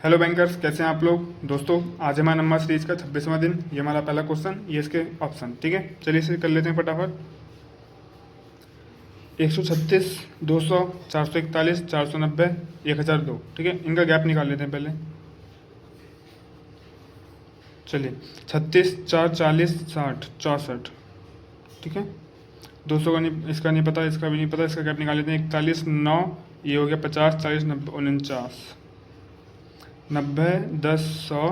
Hello bankers, कैसे हैं आप लोग। दोस्तों, आज हमारा नंबर सीरीज का 26वां दिन। ये हमारा पहला क्वेश्चन, ये इसके ऑप्शन। ठीक है, चलिए इसे कर लेते हैं फटाफट। 136, 200, 441, 490, 1002। ठीक है, इनका गैप निकाल लेते हैं पहले। चलिए, 36, 4, 40, 60, 64। ठीक है, 200 का नहीं, इसका नहीं पता, इसका भी नहीं पता, इसका गैप निकाल लेते हैं। 41, 9, ये हो गया 50, 40, 90, 49, 90, 10, 100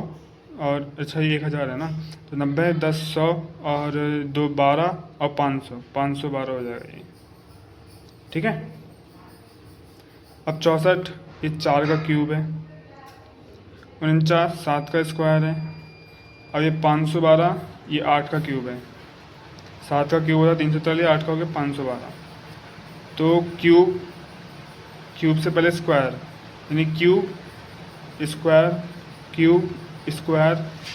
और अच्छा ये 1000 है ना, तो 90, 10, 100 और 2, 12 और 500, 512 हो जाएगा ये। ठीक है, अब 64, ये 4 का क्यूब है। 49, 7 का स्क्वायर है। अब ये 512, ये 8 का क्यूब है। 7 का क्यूब होता है 343, 8 का हो गया 512। तो क्यूब, क्यूब से पहले स्क्वायर, यानी cube square cube square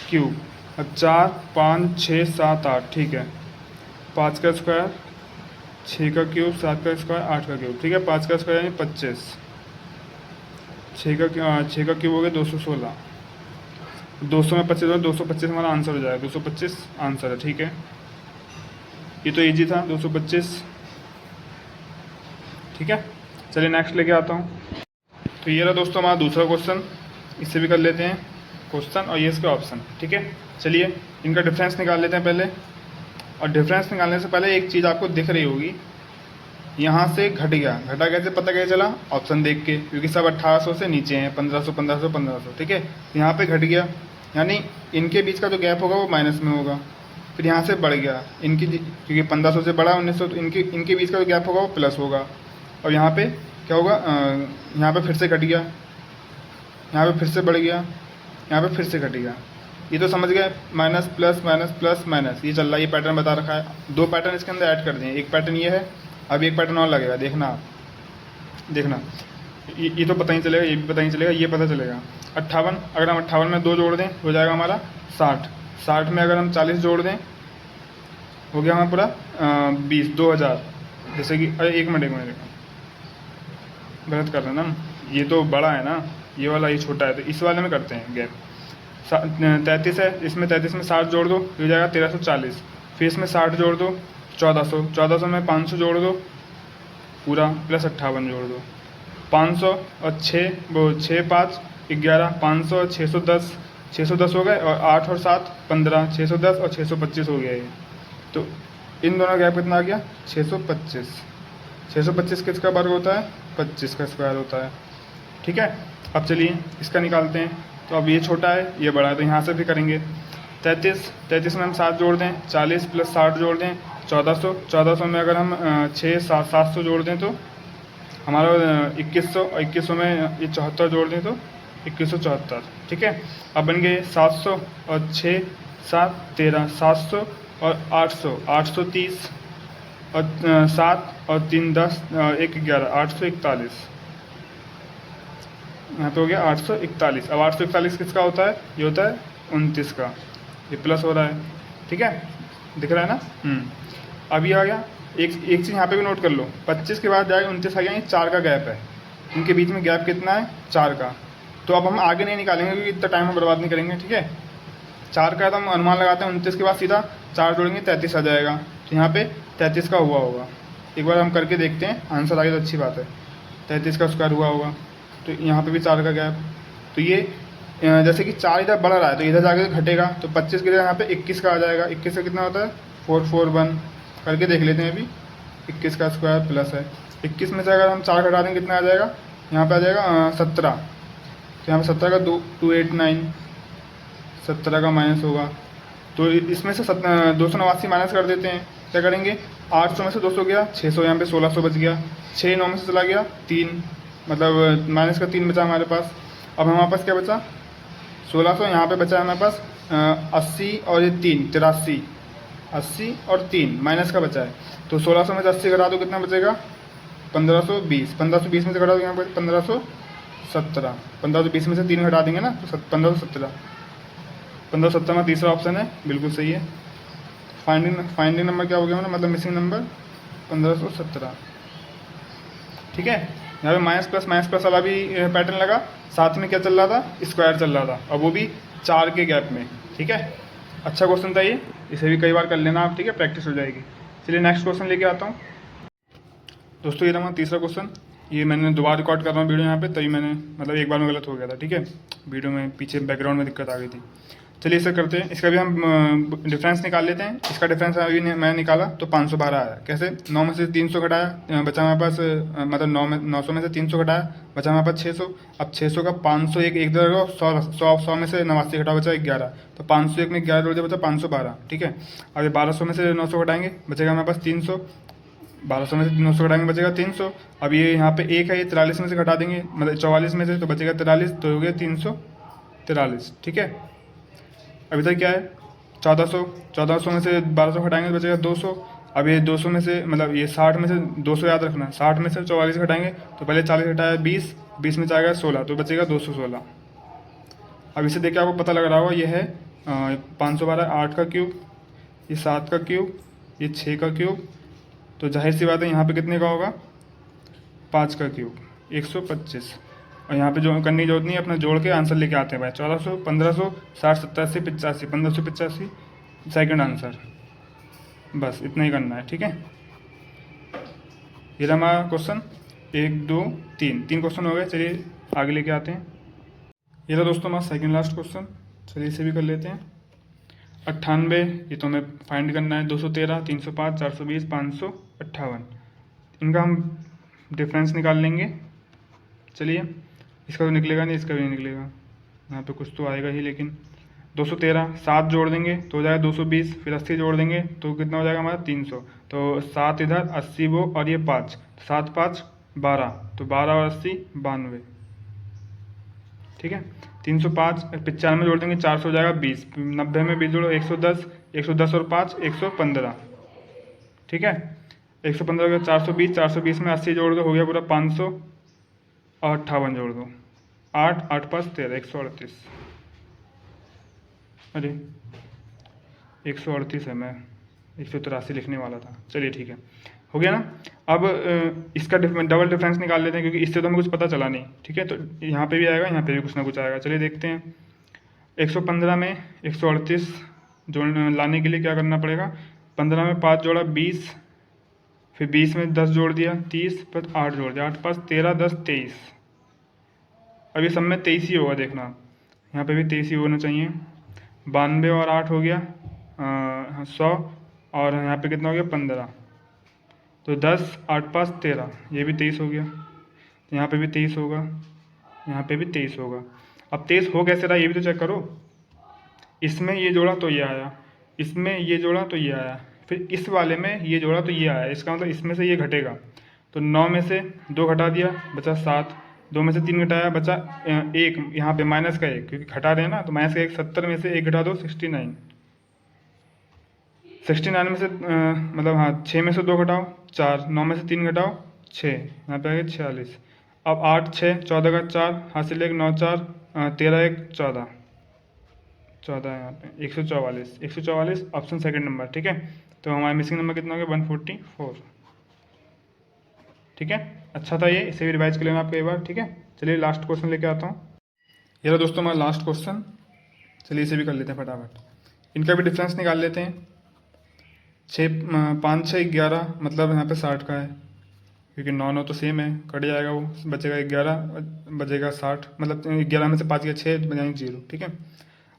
cube. अब 4, 5, 6, 7, 8। ठीक है, 5 का स्क्वायर, 6 का क्यूब, 7 का स्क्वायर, 8 का क्यूब। ठीक है, 5 का स्क्वायर यानी 25, 6 का क्यूब हो गया 216। 200 में 25 हो, 225 हमारा आंसर हो जाएगा। 225 आंसर है। ठीक है, ये तो इजी था, 225। ठीक है, चलिए नेक्स्ट लेके आता हूँ। तो ये रहा दोस्तों हमारा दूसरा क्वेश्चन। इससे भी कर लेते हैं क्वेश्चन और ये इसके ऑप्शन। ठीक है, चलिए इनका डिफरेंस निकाल लेते हैं पहले। और डिफरेंस निकालने से पहले एक चीज़ आपको दिख रही होगी, यहाँ से घट गया। घटा कैसे पता कैसे चला? ऑप्शन देख के, क्योंकि सब 1800 से नीचे हैं, 1500, 1500, 1500। ठीक है, तो यहाँ पे घट गया, यानी इनके बीच का जो गैप होगा वो माइनस में होगा। फिर यहाँ से बढ़ गया, इनकी, क्योंकि 1500 से बढ़ा 1900, तो इनके बीच का जो गैप होगा वो प्लस होगा। और यहाँ पे क्या होगा, यहाँ पे फिर से घट गया, यहाँ पे फिर से बढ़ गया, यहाँ पे फिर से घट गया। ये तो समझ गए, minus plus minus plus minus, ये चल रहा है। ये पैटर्न बता रखा है। 2 पैटर्न इसके अंदर ऐड कर दिए। एक पैटर्न ये है, अब एक पैटर्न और लगेगा, देखना आप, देखना। ये तो पता ही चलेगा, ये भी पता ही चलेगा, ये पता चलेगा। 58, अगर हम 58 में 2 जोड़ दें हो जाएगा हमारा 60। 60 में अगर हम 40 जोड़ दें हो गया हमारा पूरा 20, 2000। जैसे कि अरे एक मिनट गलत कर रहे हैं ना, ये तो बड़ा है ना, ये वाला ये छोटा है, तो इस वाले में करते हैं गैप। 33 है, इसमें 33 में 60 जोड़ दो हो जाएगा 1340। फिर इसमें 60 जोड़ दो 1400, 1400 में 500 जोड़ दो पूरा, प्लस 58 जोड़ दो। 500 और 6, वो 6, 5, 11, 500 और 610, 610 हो गए, और 8 और 7, 15, 610 और 625 हो गया ये। तो इन दोनों गैप कितना आ गया? 625। 625 किसका वर्ग होता है? 25 का स्क्वायर होता है। ठीक है, अब चलिए इसका निकालते हैं। तो अब ये छोटा है, ये बड़ा है, तो यहाँ से भी करेंगे। 33 में हम 7 जोड़ दें, 40 प्लस 60 जोड़ दें 1400। 1400 में अगर हम 6, 7, 700 जोड़ दें तो हमारा 2100, और 2100 में ये 74 जोड़ दें तो 2174। ठीक है, अब बन गए 700 और 6, 7, 13, 700 और 800, 830 और 7 और 3, 10, 1, 11, 841। यहाँ पे हो गया 841। अब 841 किसका होता है? ये होता है 29 का, ये प्लस हो रहा है। ठीक है, दिख रहा है ना। अब ये आ गया। एक चीज़ यहाँ पे भी नोट कर लो, 25 के बाद जाएगा 29 आ गया, ये 4 का गैप है। इनके बीच में गैप कितना है? 4 का। तो अब हम आगे नहीं निकालेंगे क्योंकि इतना टाइम हम बर्बाद नहीं करेंगे। ठीक है, 4 का तो हम अनुमान लगाते हैं, 29 के बाद सीधा 4 जोड़ेंगे 33 आ जाएगा। तो यहाँ पे 33 का हुआ होगा। एक बार हम करके देखते हैं, आंसर आ गया तो अच्छी बात है। 33 का स्क्वायर हुआ होगा, तो यहाँ पे भी 4 का गैप। तो ये जैसे कि 4 इधर बढ़ रहा है तो इधर जाके घटेगा, तो 25 के लिए यहाँ पे 21 का आ जाएगा। 21 का कितना होता है? 441। करके देख लेते हैं अभी। 21 का स्क्वायर प्लस है, 21 में से अगर हम 4 घटा देंगे कितना आ जाएगा? यहाँ पे आ जाएगा 17। तो यहाँ पे 17 का 289, 17 का माइनस होगा। तो इसमें से 289 माइनस कर देते हैं। क्या करेंगे? 800 में से 200 गया, 600, यहाँ पे 1600 बच गया। 6 9 में से चला गया 3, मतलब माइनस का 3 बचा हमारे पास। अब हमारे पास क्या बचा? 1600। यहाँ पे बचा हमारे पास 80 और ये 3, 83। 80 और 3 माइनस का बचा है, तो 1600 में से 80 घटा दो कितना बचेगा? 1520। 1520 में से घटा दो यहाँ पर 1517। 1520 में से 3 घटा देंगे ना तो 1517। 1517 में तीसरा ऑप्शन है, बिल्कुल सही है। फाइंडिंग नंबर क्या हो गया हमारा, मतलब मिसिंग नंबर 1517। ठीक है, यहाँ पे माइनस प्लस वाला भी पैटर्न लगा, साथ में क्या चल रहा था, स्क्वायर चल रहा था, और वो भी 4 के गैप में। ठीक है, अच्छा क्वेश्चन था ये, इसे भी कई बार कर लेना आप। ठीक है, प्रैक्टिस हो जाएगी। चलिए नेक्स्ट क्वेश्चन लेके आता हूँ दोस्तों। ये रहा तीसरा क्वेश्चन। ये मैंने दोबारा रिकॉर्ड कर रहा हूँ वीडियो यहाँ पे, तभी मैंने मतलब एक बार में गलत हो गया था। ठीक है, वीडियो में पीछे बैकग्राउंड में दिक्कत आ गई थी। चलिए इसे करते हैं, इसका भी हम डिफरेंस निकाल लेते हैं। इसका डिफरेंस अभी मैंने निकाला तो 512 आया। कैसे? 9 में से 300 घटाया, बचा हमारे पास मतलब 900 में से 300 घटाया, बचा हमारे पास 600। अब 600 का 501 एक जगह, 100 में से 89 घटा, बचा 11। तो 501 में 11 जोड़ दिया, बचा 512। ठीक है, अब 1200 में से 900 घटाएंगे, बचेगा हमारे पास 300। 1200 में से 900 घटाएंगे, बचेगा 300। अब ये यहाँ पे एक है, ये 43 में से घटा देंगे, मतलब 44 में से, तो बचेगा 43, तो हो गया 343। ठीक है, अभी तक क्या है 1400। 1400 में से 1200 घटाएंगे तो बचेगा 200। अब ये 200 में से मतलब ये 60 में से 200 याद रखना, 60 में से 44 घटाएंगे तो पहले 40 घटाया 20, 20 में जाएगा 16, तो बचेगा 216। अब इसे देख के आपको पता लग रहा होगा, ये है 512, 8 का क्यूब, ये 7 का क्यूब, ये 6 का क्यूब, तो जाहिर सी बात है यहाँ पे कितने का होगा, 5 का क्यूब, 125। और यहाँ पे जो करने की जरूरत नहीं है, अपना जोड़ के आंसर लेके आते हैं भाई। 1400, 1500, 60, 70, 80, 85, 1585 सेकंड आंसर। बस इतना ही करना है। ठीक है, ये रहा हमारा क्वेश्चन। 1 2 3 क्वेश्चन हो गए। चलिए आगे लेके आते हैं। ये रहा दोस्तों हमारा सेकंड लास्ट क्वेश्चन। चलिए इसे भी कर लेते हैं। 98, ये तो हमें फाइंड करना है। 213, 305, 420, 558, इनका हम डिफरेंस निकाल लेंगे। चलिए, इसका तो निकलेगा नहीं, इसका भी नहीं निकलेगा, यहाँ पे कुछ तो आएगा ही। लेकिन 213, 7 जोड़ देंगे तो हो जाएगा 220, फिर 80 जोड़ देंगे तो कितना हो जाएगा हमारा 300। तो 7 इधर, 80 वो, और ये 5, 7 5 12, तो 12 और 80 92। ठीक है, 305, 95 जोड़ देंगे 400 हो जाएगा 20, 90 में 20 जोड़ो 110, 110 और 5 115। ठीक है, 115 हो गया, 420, 420 में 80 जोड़ दो, हो गया पूरा 500, और 58 जोड़ दो, 8 8 5 13, 138। अरे 138 है, मैं 183 लिखने वाला था। चलिए ठीक है, हो गया ना। अब इसका डबल डिफरेंस निकाल लेते हैं, क्योंकि इससे तो हमें कुछ पता चला नहीं। ठीक है, तो यहाँ पे भी आएगा, यहाँ पे भी कुछ ना कुछ आएगा। चलिए देखते हैं। 115 में 138 जोड़ लाने के लिए क्या करना पड़ेगा, 15 में 5 जोड़ा 20, फिर 20 में 10 जोड़ दिया 30, पर 8 जोड़ दिया, 8 5 13, 10 23। अब ये सब में 23 ही होगा, देखना यहाँ पे भी 23 ही होना चाहिए। 92 और 8 हो गया 100, और यहाँ पे कितना हो गया 15, तो 10 8 5 13, ये भी 23 हो गया। तो यहाँ पे भी 23 होगा, यहाँ पे भी 23 होगा। अब 23 हो कैसे रहा ये भी तो चेक करो। इसमें ये जोड़ा तो ये आया, इसमें ये जोड़ा तो ये आया, फिर इस वाले में ये जोड़ा तो ये आया। इसका मतलब इसमें से ये घटेगा, तो 9 में से 2 घटा दिया, बचा 7, 2 में से 3 घटाया, बचा 1, यहाँ पे माइनस का 1, क्योंकि घटा रहे हैं ना, तो माइनस का 1, 70 में से 1 घटा दो 69। 69 में से मतलब हाँ 6 में से 2 घटाओ 4, 9 में से 3 घटाओ 6, यहाँ पे आ गया 46। अब 8 6 14 का 4, हासिल 1 9 4 13 1 14, 14 यहाँ पे 144, 144 ऑप्शन सेकंड नंबर। ठीक है, तो हमारा मिसिंग नंबर कितना हो गया 144। ठीक है, अच्छा था ये, इसे भी रिवाइज कर लेना आप कई बार। ठीक है, चलिए लास्ट क्वेश्चन लेके आता हूँ। ये रहा दोस्तों हमारा लास्ट क्वेश्चन। चलिए इसे भी कर लेते हैं फटाफट। इनका भी डिफरेंस निकाल लेते हैं। 5 6 11, मतलब यहाँ पे 60 का है, क्योंकि 9 9 तो सेम है, कट जाएगा वो, बचेगा 11, बचेगा 60, मतलब 11 में से 5 गया 6, बजाएंगे 0। ठीक है,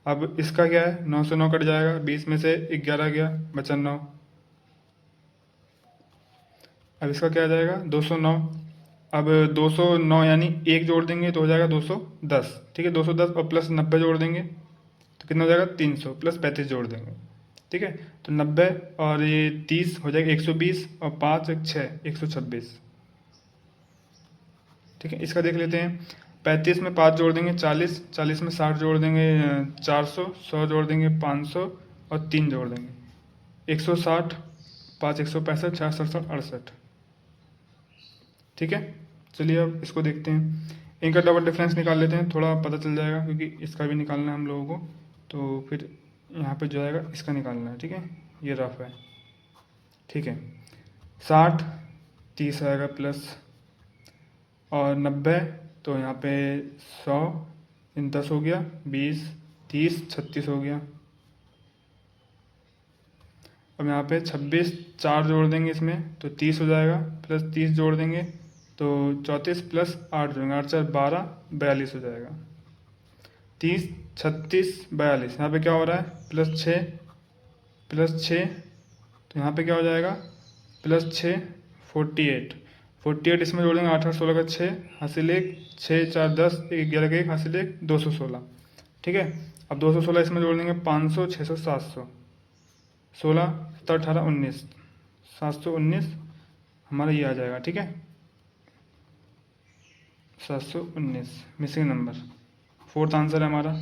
अब इसका क्या है, 9 से 9 कट जाएगा, 20 में से 11 गया, बचा 9। अब इसका क्या आ जाएगा 209। अब 209 यानी 1 जोड़ देंगे तो हो जाएगा 210। ठीक है, 210 और प्लस 90 जोड़ देंगे तो कितना हो जाएगा 300, प्लस 35 जोड़ देंगे। ठीक है, तो 90 और ये 30 हो जाएगा 120, और 5 1 6 126। ठीक है, इसका देख लेते हैं। 35 में 5 जोड़ देंगे 40, 40 में 60 जोड़ देंगे 400, 100 जोड़ देंगे 500, और 3 जोड़ देंगे 160, 5 165, 6 67 68। ठीक है, चलिए अब इसको देखते हैं। इनका डबल डिफरेंस निकाल लेते हैं, थोड़ा पता चल जाएगा, क्योंकि इसका भी निकालना है हम लोगों को। तो फिर यहाँ पे जो आएगा इसका निकालना है। ठीक है, ये रफ है। ठीक है, 60 30 आएगा, प्लस और 90, तो यहाँ पे 100, इन 10 हो गया, 20, 30, 36 हो गया। अब यहाँ पे 26, 4 जोड़ देंगे इसमें तो 30 हो जाएगा, प्लस 30 जोड़ देंगे तो 34, प्लस 8 जोड़ेंगे, 8 4 12, 42 हो जाएगा। 30, 36, 42, यहाँ पे क्या हो रहा है, प्लस 6, तो यहाँ पे क्या हो जाएगा, प्लस 6, 48, 48 इसमें जोड़ देंगे, 8 8 16 का 6, हासिल 1, 6 4 10, 1 11 का 1, हासिल 1, 216। ठीक है, अब 216 इसमें जोड़ देंगे, 500, 600, 700, 16 17 18 19, 719 हमारा ये आ जाएगा। ठीक है, 719 मिसिंग नंबर, फोर्थ आंसर है हमारा।